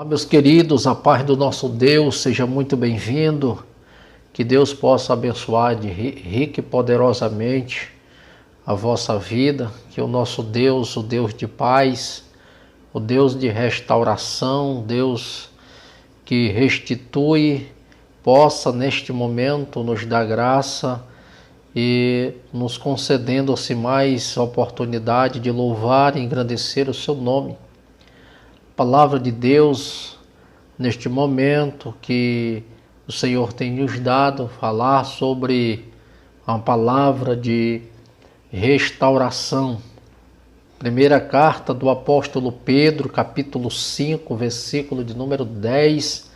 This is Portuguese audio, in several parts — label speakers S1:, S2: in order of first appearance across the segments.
S1: Olá, meus queridos, a paz do nosso Deus, seja muito bem-vindo. Que Deus possa abençoar de rica e poderosamente a vossa vida. Que o nosso Deus, o Deus de paz, o Deus de restauração, Deus que restitui, possa neste momento nos dar graça e nos concedendo-se mais oportunidade de louvar e engrandecer o seu nome. Palavra de Deus neste momento que o Senhor tem nos dado, falar sobre a palavra de restauração. Primeira carta do apóstolo Pedro, capítulo 5, versículo de número 10,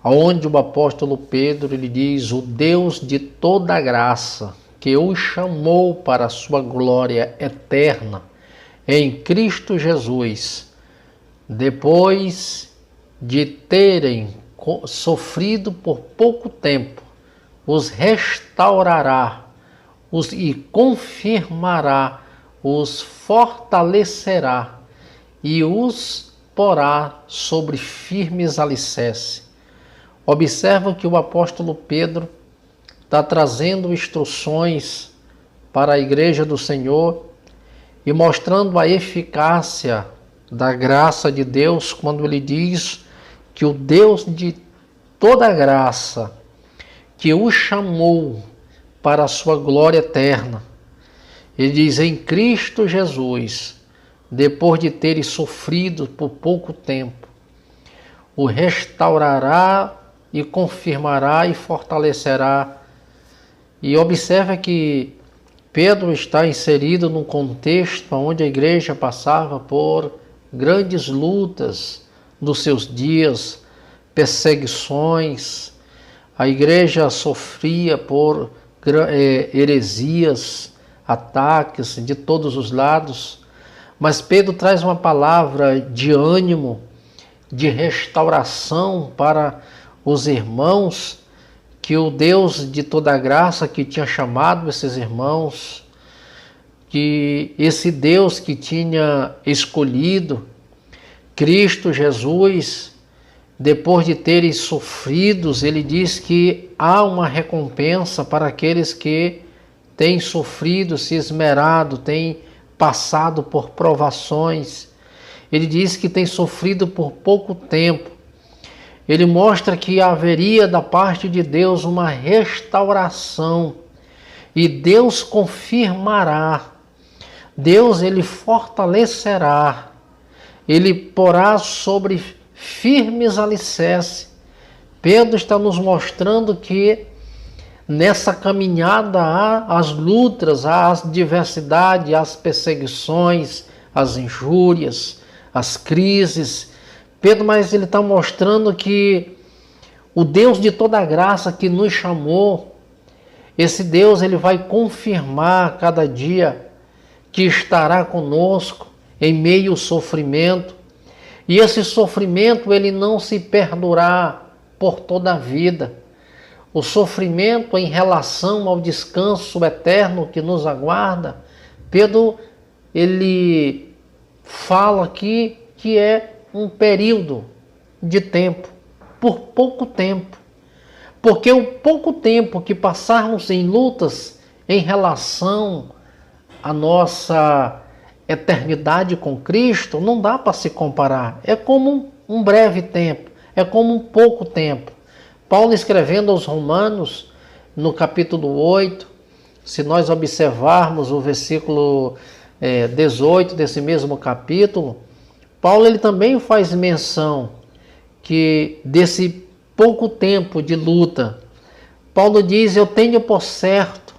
S1: onde o apóstolo Pedro ele diz: o Deus de toda graça, que o chamou para a sua glória eterna em Cristo Jesus, depois de terem sofrido por pouco tempo, os restaurará, e confirmará, os fortalecerá e os porá sobre firmes alicerces. Observa que o apóstolo Pedro está trazendo instruções para a igreja do Senhor e mostrando a eficácia da graça de Deus, quando ele diz que o Deus de toda graça, que o chamou para a sua glória eterna, ele diz: em Cristo Jesus, depois de terem sofrido por pouco tempo, o restaurará e confirmará e fortalecerá. E observa que Pedro está inserido num contexto onde a igreja passava por grandes lutas nos seus dias, perseguições. A igreja sofria por heresias, ataques de todos os lados. Mas Pedro traz uma palavra de ânimo, de restauração para os irmãos, que o Deus de toda graça que tinha chamado esses irmãos, que esse Deus que tinha escolhido Cristo Jesus, depois de terem sofrido, ele diz que há uma recompensa para aqueles que têm sofrido, se esmerado, têm passado por provações. Ele diz que tem sofrido por pouco tempo. Ele mostra que haveria da parte de Deus uma restauração e Deus confirmará. Deus ele fortalecerá, ele porá sobre firmes alicerces. Pedro está nos mostrando que nessa caminhada há as lutas, há as diversidades, as perseguições, as injúrias, as crises. Pedro, mas ele está mostrando que o Deus de toda graça que nos chamou, esse Deus ele vai confirmar cada dia que estará conosco em meio ao sofrimento. E esse sofrimento ele não se perdurará por toda a vida. O sofrimento em relação ao descanso eterno que nos aguarda, Pedro ele fala aqui que é um período de tempo, por pouco tempo. Porque o pouco tempo que passarmos em lutas em relação à nossa eternidade com Cristo, não dá para se comparar. É como um breve tempo, é como um pouco tempo. Paulo escrevendo aos Romanos, no capítulo 8, se nós observarmos o versículo 18 desse mesmo capítulo, Paulo ele também faz menção que desse pouco tempo de luta, Paulo diz: eu tenho por certo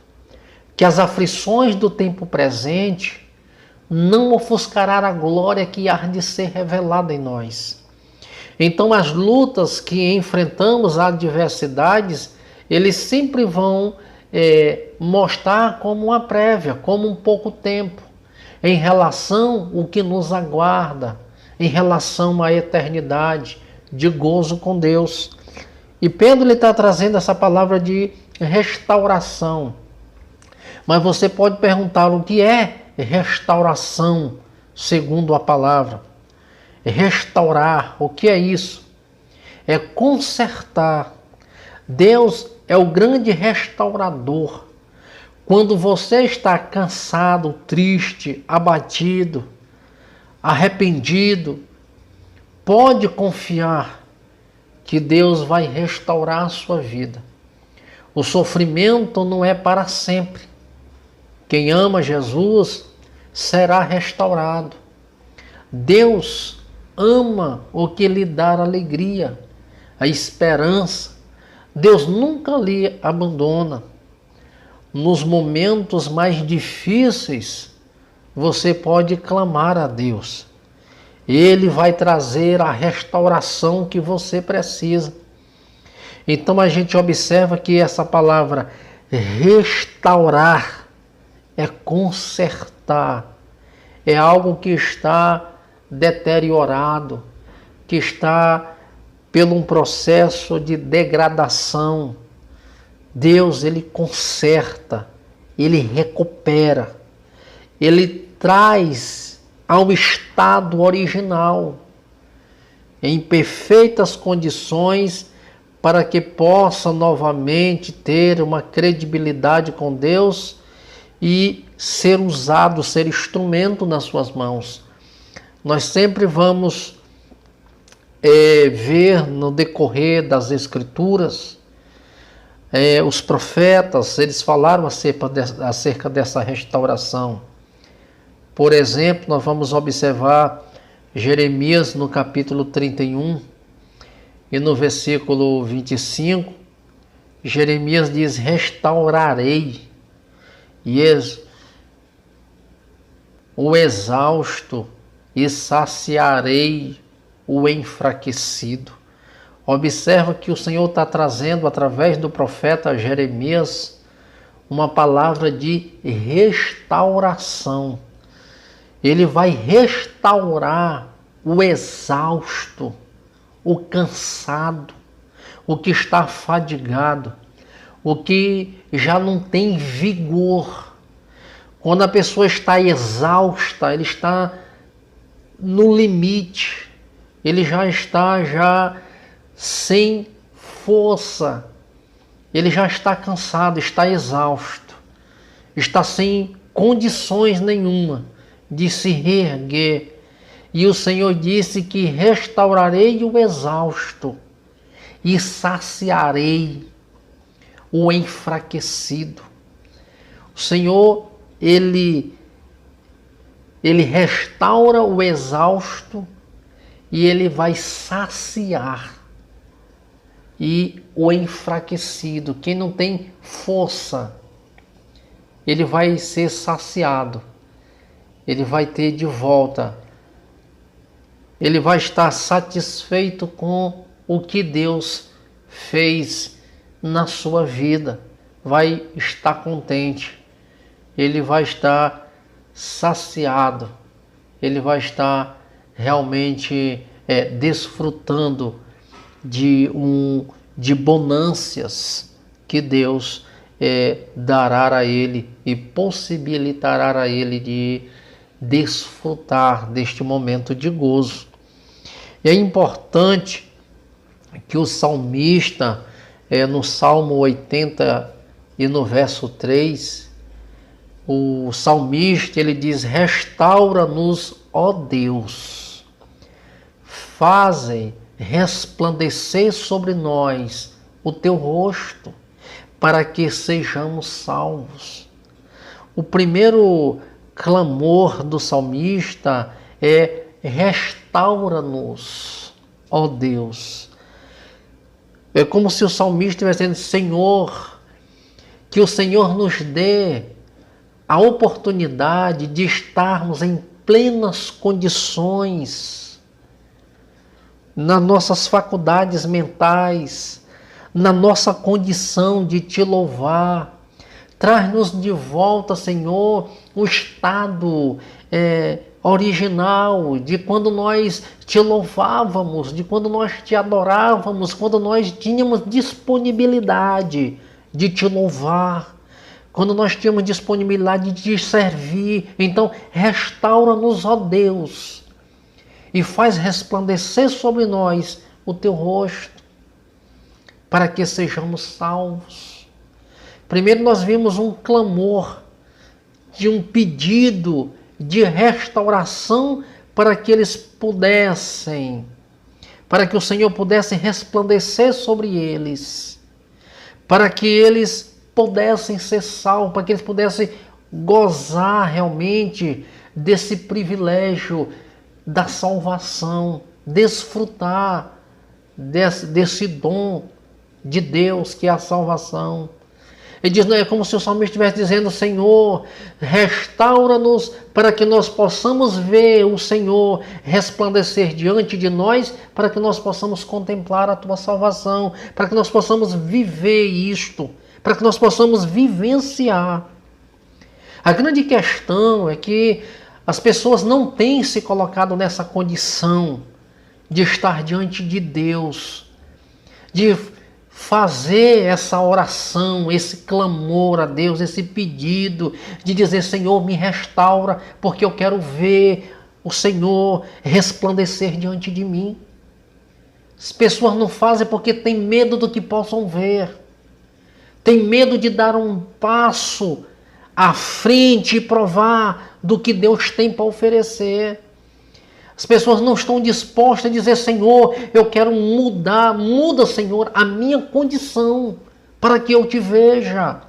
S1: que as aflições do tempo presente não ofuscará a glória que há de ser revelada em nós. Então as lutas que enfrentamos, as adversidades, eles sempre vão mostrar como uma prévia, como um pouco tempo, em relação ao que nos aguarda, em relação à eternidade de gozo com Deus. E Pedro está trazendo essa palavra de restauração. Mas você pode perguntar o que é restauração segundo a palavra. Restaurar, o que é isso? É consertar. Deus é o grande restaurador. Quando você está cansado, triste, abatido, arrependido, pode confiar que Deus vai restaurar a sua vida. O sofrimento não é para sempre. Quem ama Jesus será restaurado. Deus ama o que lhe dá alegria, a esperança. Deus nunca lhe abandona. Nos momentos mais difíceis, você pode clamar a Deus. Ele vai trazer a restauração que você precisa. Então a gente observa que essa palavra restaurar é consertar. É algo que está deteriorado, que está pelo um processo de degradação. Deus, ele conserta, ele recupera, ele traz ao estado original, em perfeitas condições, para que possa novamente ter uma credibilidade com Deus e ser usado, ser instrumento nas suas mãos. Nós sempre vamos ver no decorrer das Escrituras, os profetas, eles falaram acerca dessa restauração. Por exemplo, nós vamos observar Jeremias no capítulo 31 e no versículo 25, Jeremias diz: restaurarei o exausto e saciarei o enfraquecido. Observa que o Senhor está trazendo através do profeta Jeremias uma palavra de restauração. Ele vai restaurar o exausto, o cansado, o que está fadigado, o que já não tem vigor. Quando a pessoa está exausta, ele está no limite, ele já está sem força, ele já está cansado, está exausto, está sem condições nenhuma de se reerguer. E o Senhor disse que restaurarei o exausto e saciarei o enfraquecido. O Senhor, ele restaura o exausto e ele vai saciar e o enfraquecido. Quem não tem força, ele vai ser saciado, ele vai ter de volta, ele vai estar satisfeito com o que Deus fez na sua vida, vai estar contente, ele vai estar saciado, ele vai estar realmente desfrutando de bonâncias que Deus dará a ele e possibilitará a ele de desfrutar deste momento de gozo. E é importante que o salmista, no Salmo 80 e no verso 3, o salmista ele diz: restaura-nos, ó Deus, faze resplandecer sobre nós o teu rosto, para que sejamos salvos. O primeiro clamor do salmista é: restaura-nos, ó Deus. É como se o salmista estivesse dizendo: Senhor, que o Senhor nos dê a oportunidade de estarmos em plenas condições, nas nossas faculdades mentais, na nossa condição de te louvar. Traz-nos de volta, Senhor, o estado original de quando nós te louvávamos, de quando nós te adorávamos, quando nós tínhamos disponibilidade de te louvar, quando nós tínhamos disponibilidade de te servir. Então, restaura-nos, ó Deus. e faz resplandecer sobre nós o teu rosto, para que sejamos salvos. Primeiro nós vimos um clamor, de um pedido de restauração para que eles pudessem, para que o Senhor pudesse resplandecer sobre eles, para que eles pudessem ser salvos, para que eles pudessem gozar realmente desse privilégio da salvação, desfrutar desse dom de Deus que é a salvação. Ele diz, não é como se o salmista estivesse dizendo, Senhor, restaura-nos para que nós possamos ver o Senhor resplandecer diante de nós, para que nós possamos contemplar a tua salvação, para que nós possamos viver isto, para que nós possamos vivenciar. A grande questão é que as pessoas não têm se colocado nessa condição de estar diante de Deus, de fazer essa oração, esse clamor a Deus, esse pedido de dizer, Senhor, me restaura, porque eu quero ver o Senhor resplandecer diante de mim. As pessoas não fazem porque têm medo do que possam ver, têm medo de dar um passo à frente e provar do que Deus tem para oferecer. As pessoas não estão dispostas a dizer, Senhor, eu quero mudar, muda, Senhor, a minha condição para que eu te veja.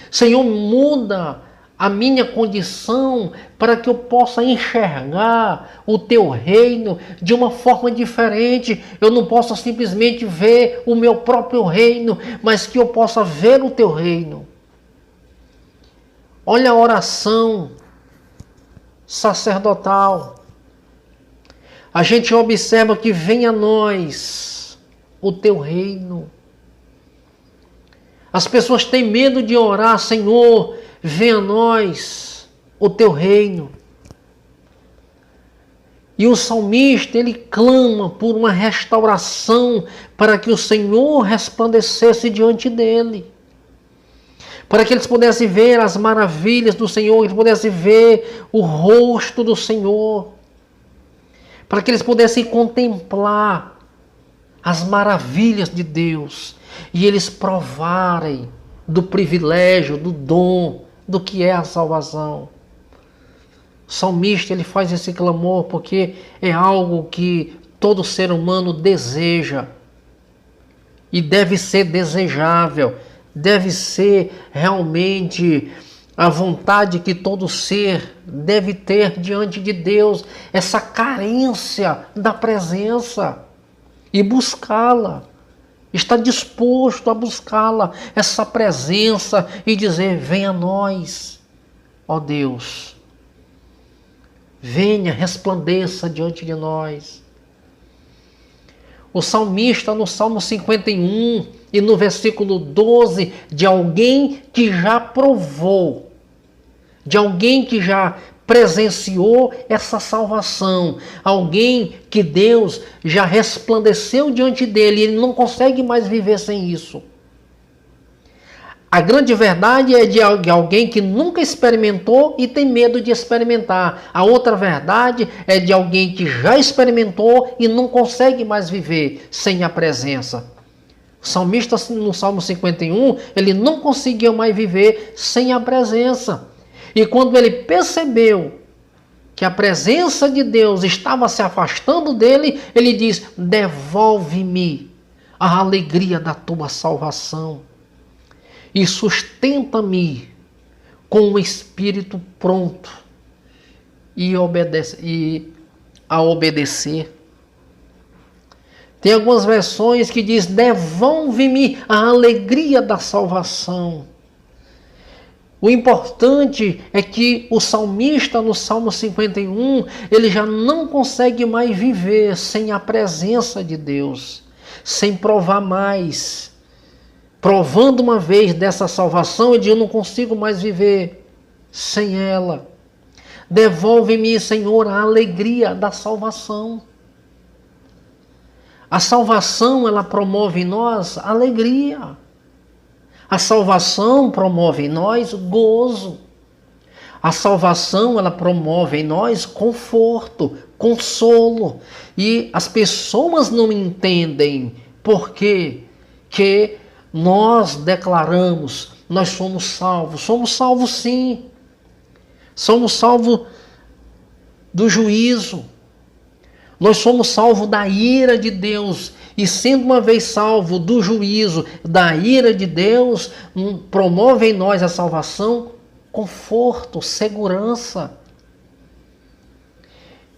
S1: Senhor, muda a minha condição para que eu possa enxergar o teu reino de uma forma diferente. Eu não possa simplesmente ver o meu próprio reino, mas que eu possa ver o teu reino. Olha a oração sacerdotal. A gente observa que venha a nós o teu reino. As pessoas têm medo de orar, Senhor, venha a nós o teu reino. E o salmista, ele clama por uma restauração para que o Senhor resplandecesse diante dele. Para que eles pudessem ver as maravilhas do Senhor, que eles pudessem ver o rosto do Senhor. Para que eles pudessem contemplar as maravilhas de Deus e eles provarem do privilégio, do dom, do que é a salvação. O salmista, ele faz esse clamor porque é algo que todo ser humano deseja e deve ser desejável, deve ser realmente a vontade que todo ser deve ter diante de Deus, essa carência da presença e buscá-la. Está disposto a buscá-la, essa presença e dizer, venha a nós, ó Deus. Venha, resplandeça diante de nós. O salmista no Salmo 51 e no versículo 12, de alguém que já provou, de alguém que já presenciou essa salvação, alguém que Deus já resplandeceu diante dele e ele não consegue mais viver sem isso. A grande verdade é de alguém que nunca experimentou e tem medo de experimentar. A outra verdade é de alguém que já experimentou e não consegue mais viver sem a presença. O salmista no Salmo 51, ele não conseguiu mais viver sem a presença. E quando ele percebeu que a presença de Deus estava se afastando dele, ele diz, devolve-me a alegria da tua salvação e sustenta-me com o espírito pronto e a obedecer. Tem algumas versões que diz, devolve-me a alegria da salvação. O importante é que o salmista no Salmo 51, ele já não consegue mais viver sem a presença de Deus, sem provar mais. Provando uma vez dessa salvação, ele diz, eu não consigo mais viver sem ela. Devolve-me, Senhor, a alegria da salvação. A salvação, ela promove em nós alegria. A salvação promove em nós gozo. A salvação, ela promove em nós conforto, consolo. E as pessoas não entendem por quê que nós declaramos, nós somos salvos. Somos salvos sim. Somos salvos do juízo. Nós somos salvos da ira de Deus. E sendo uma vez salvo do juízo, da ira de Deus, promove em nós a salvação, conforto, segurança.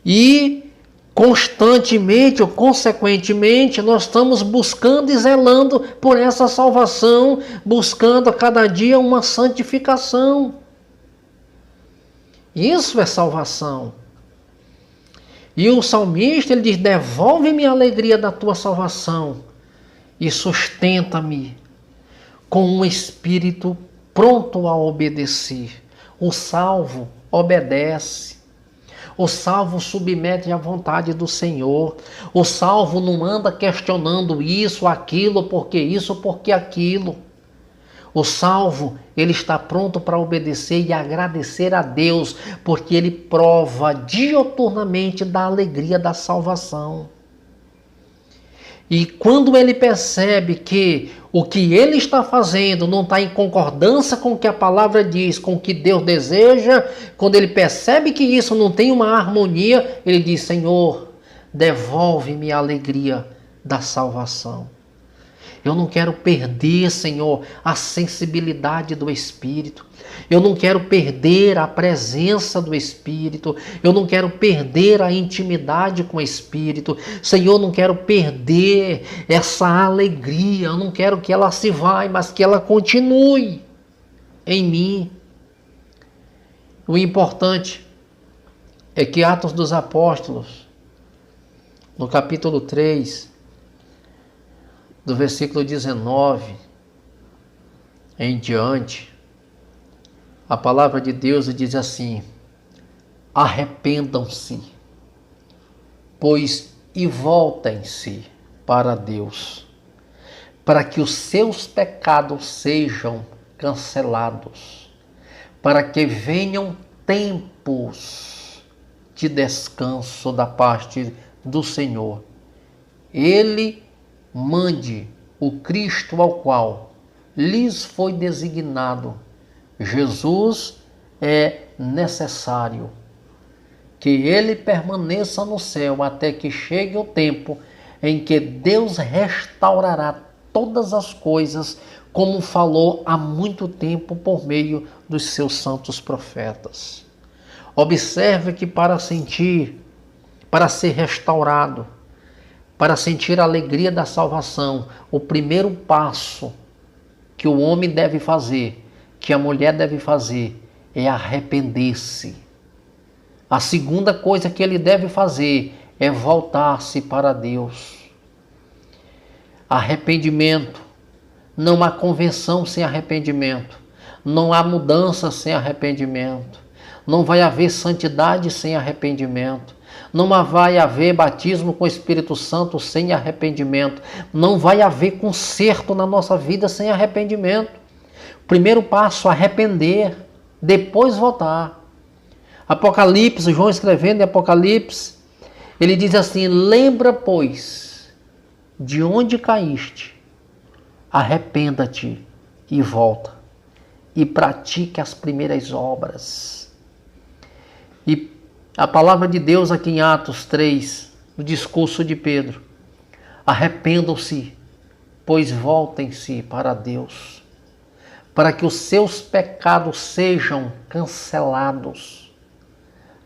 S1: E constantemente ou consequentemente nós estamos buscando e zelando por essa salvação, buscando a cada dia uma santificação. Isso é salvação. E o salmista, ele diz: devolve-me a alegria da tua salvação e sustenta-me com um espírito pronto a obedecer. O salvo obedece. O salvo submete à vontade do Senhor. O salvo não anda questionando isso, aquilo, porque aquilo. O salvo, ele está pronto para obedecer e agradecer a Deus, porque ele prova diuturnamente da alegria da salvação. E quando ele percebe que o que ele está fazendo não está em concordância com o que a palavra diz, com o que Deus deseja, quando ele percebe que isso não tem uma harmonia, ele diz: Senhor, devolve-me a alegria da salvação. Eu não quero perder, Senhor, a sensibilidade do Espírito. Eu não quero perder a presença do Espírito. Eu não quero perder a intimidade com o Espírito. Senhor, eu não quero perder essa alegria. Eu não quero que ela se vá, mas que ela continue em mim. O importante é que Atos dos Apóstolos, no capítulo 3, do versículo 19 em diante, a palavra de Deus diz assim: arrependam-se, pois e voltem-se para Deus, para que os seus pecados sejam cancelados, para que venham tempos de descanso da parte do Senhor. Ele mande o Cristo ao qual lhes foi designado. Jesus é necessário que ele permaneça no céu até que chegue o tempo em que Deus restaurará todas as coisas, como falou há muito tempo por meio dos seus santos profetas. Observe que para ser restaurado, para sentir a alegria da salvação, o primeiro passo que o homem deve fazer, que a mulher deve fazer, é arrepender-se. A segunda coisa que ele deve fazer é voltar-se para Deus. Arrependimento. Não há convenção sem arrependimento. Não há mudança sem arrependimento. Não vai haver santidade sem arrependimento. Não vai haver batismo com o Espírito Santo sem arrependimento. Não vai haver conserto na nossa vida sem arrependimento. Primeiro passo, arrepender, depois voltar. Apocalipse, João escrevendo em Apocalipse, ele diz assim: lembra, pois, de onde caíste, arrependa-te e volta, e pratique as primeiras obras. E a palavra de Deus aqui em Atos 3, no discurso de Pedro: arrependam-se, pois voltem-se para Deus, para que os seus pecados sejam cancelados.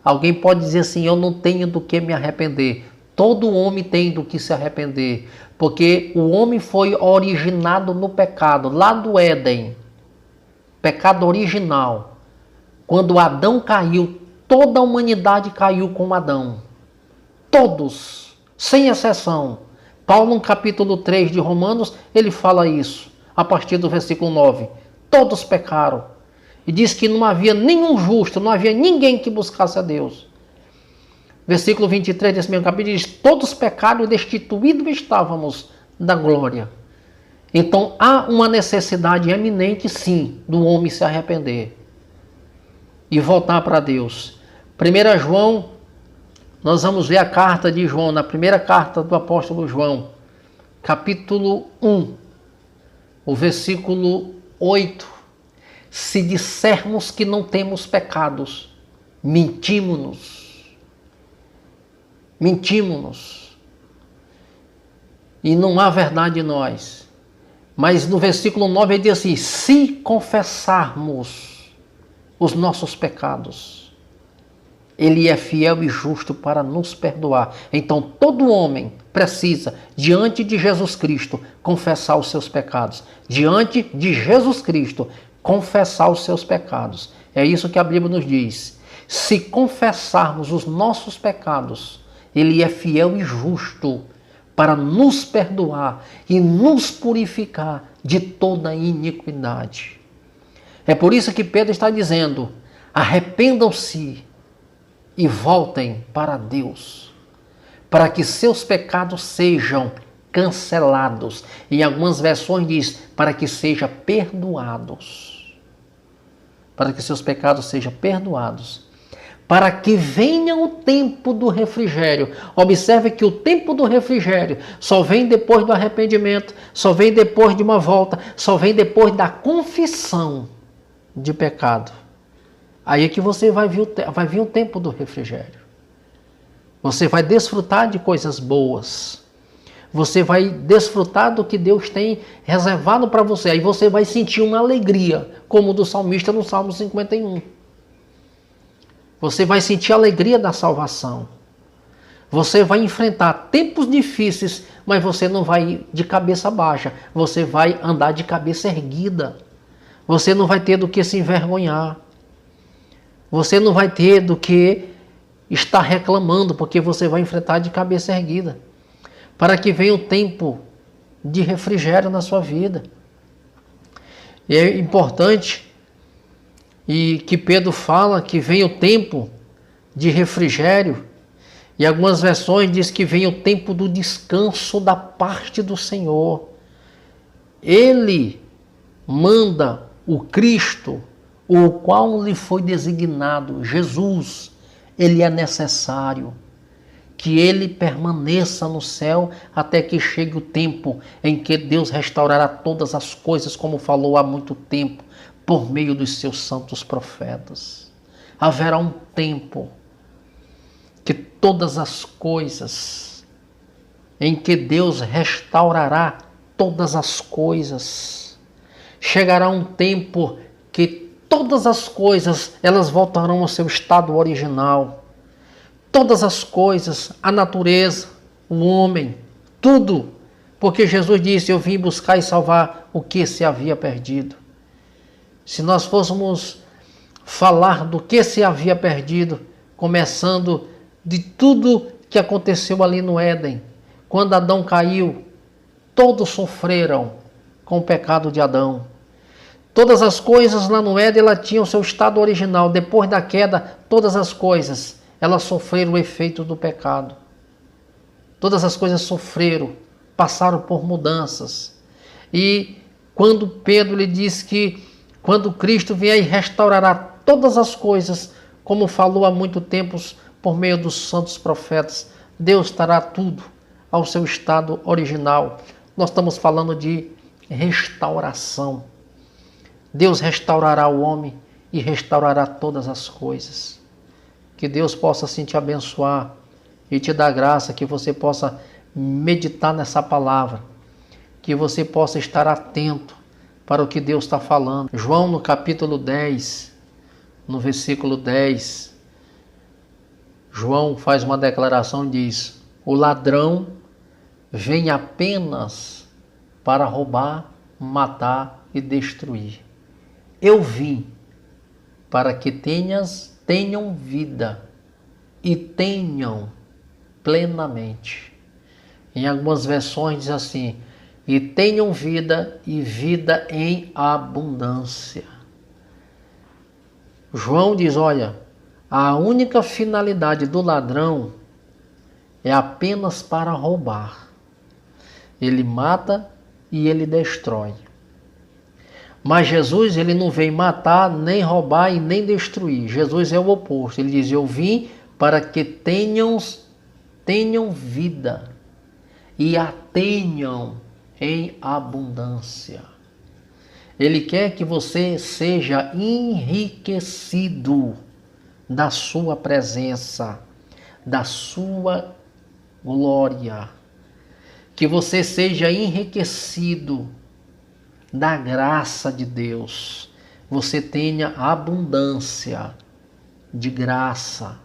S1: Alguém pode dizer assim: eu não tenho do que me arrepender. Todo homem tem do que se arrepender, porque o homem foi originado no pecado, lá do Éden, pecado original. Quando Adão caiu, toda a humanidade caiu com Adão. Todos, sem exceção. Paulo, no capítulo 3 de Romanos, ele fala isso, a partir do versículo 9. Todos pecaram. E diz que não havia nenhum justo, não havia ninguém que buscasse a Deus. Versículo 23 desse mesmo capítulo diz: todos pecaram e destituídos estávamos da glória. Então há uma necessidade eminente, sim, do homem se arrepender e voltar para Deus. 1 João, Nós vamos ver a carta de João, na primeira carta do apóstolo João, capítulo 1, o versículo 8. Se dissermos que não temos pecados, mentimos-nos. Mentimos-nos. E não há verdade em nós. Mas no versículo 9 ele diz assim: se confessarmos os nossos pecados, Ele é fiel e justo para nos perdoar. Então todo homem precisa, diante de Jesus Cristo, confessar os seus pecados. Diante de Jesus Cristo, confessar os seus pecados. É isso que a Bíblia nos diz. Se confessarmos os nossos pecados, Ele é fiel e justo para nos perdoar e nos purificar de toda iniquidade. É por isso que Pedro está dizendo: arrependam-se e voltem para Deus, para que seus pecados sejam cancelados. Em algumas versões diz, para que sejam perdoados. Para que seus pecados sejam perdoados. Para que venha o tempo do refrigério. Observe que o tempo do refrigério só vem depois do arrependimento, só vem depois de uma volta, só vem depois da confissão de pecado. Aí é que você vai vir o tempo do refrigério. Você vai desfrutar de coisas boas. Você vai desfrutar do que Deus tem reservado para você. Aí você vai sentir uma alegria, como do salmista no Salmo 51. Você vai sentir a alegria da salvação. Você vai enfrentar tempos difíceis, mas você não vai ir de cabeça baixa. Você vai andar de cabeça erguida. Você não vai ter do que se envergonhar. Você não vai ter do que estar reclamando, porque você vai enfrentar de cabeça erguida. Para que venha o tempo de refrigério na sua vida. E é importante e que Pedro fala que vem o tempo de refrigério, e algumas versões diz que vem o tempo do descanso da parte do Senhor. Ele manda o Cristo, o qual lhe foi designado, Jesus. Ele é necessário que ele permaneça no céu até que chegue o tempo em que Deus restaurará todas as coisas, como falou há muito tempo, por meio dos seus santos profetas. Haverá um tempo que todas as coisas, em que Deus restaurará todas as coisas. Chegará um tempo que todas as coisas, elas voltarão ao seu estado original. Todas as coisas, a natureza, o homem, tudo. Porque Jesus disse: eu vim buscar e salvar o que se havia perdido. Se nós fôssemos falar do que se havia perdido, começando de tudo que aconteceu ali no Éden, quando Adão caiu, todos sofreram com o pecado de Adão. Todas as coisas lá no Éden, ela tinham seu estado original. Depois da queda, todas as coisas, elas sofreram o efeito do pecado. Todas as coisas sofreram, passaram por mudanças. E quando Pedro lhe diz que quando Cristo vier e restaurará todas as coisas, como falou há muito tempo por meio dos santos profetas, Deus dará tudo ao seu estado original. Nós estamos falando de restauração. Deus restaurará o homem e restaurará todas as coisas. Que Deus possa assim te abençoar e te dar graça, que você possa meditar nessa palavra, que você possa estar atento para o que Deus está falando. João, no capítulo 10, no versículo 10, João faz uma declaração e diz: o ladrão vem apenas para roubar, matar e destruir. Eu vim para que tenham vida e tenham plenamente. Em algumas versões diz assim: e tenham vida e vida em abundância. João diz: olha, a única finalidade do ladrão é apenas para roubar. Ele mata e ele destrói. Mas Jesus, ele não vem matar, nem roubar e nem destruir. Jesus é o oposto. Ele diz: eu vim para que tenham vida e a tenham em abundância. Ele quer que você seja enriquecido da sua presença, da sua glória. Que você seja enriquecido da graça de Deus. Você tenha abundância de graça.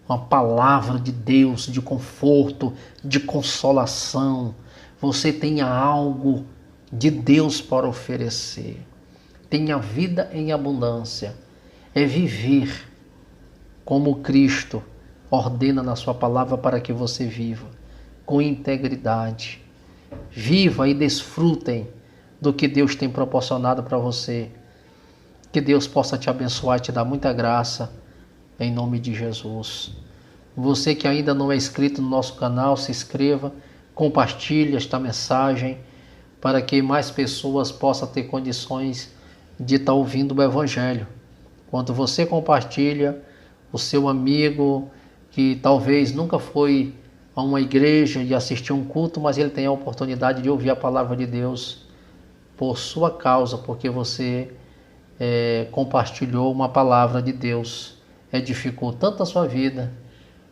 S1: Uma palavra de Deus, de conforto, de consolação. Você tenha algo de Deus para oferecer. Tenha vida em abundância. É viver como Cristo ordena na sua palavra para que você viva, com integridade. Viva e desfrutem do que Deus tem proporcionado para você. Que Deus possa te abençoar e te dar muita graça, em nome de Jesus. Você que ainda não é inscrito no nosso canal, se inscreva, compartilhe esta mensagem para que mais pessoas possam ter condições de estar ouvindo o Evangelho. Quando você compartilha, o seu amigo que talvez nunca foi a uma igreja e assistiu um culto, mas ele tem a oportunidade de ouvir a palavra de Deus por sua causa, porque você compartilhou uma palavra de Deus, edificou tanto a sua vida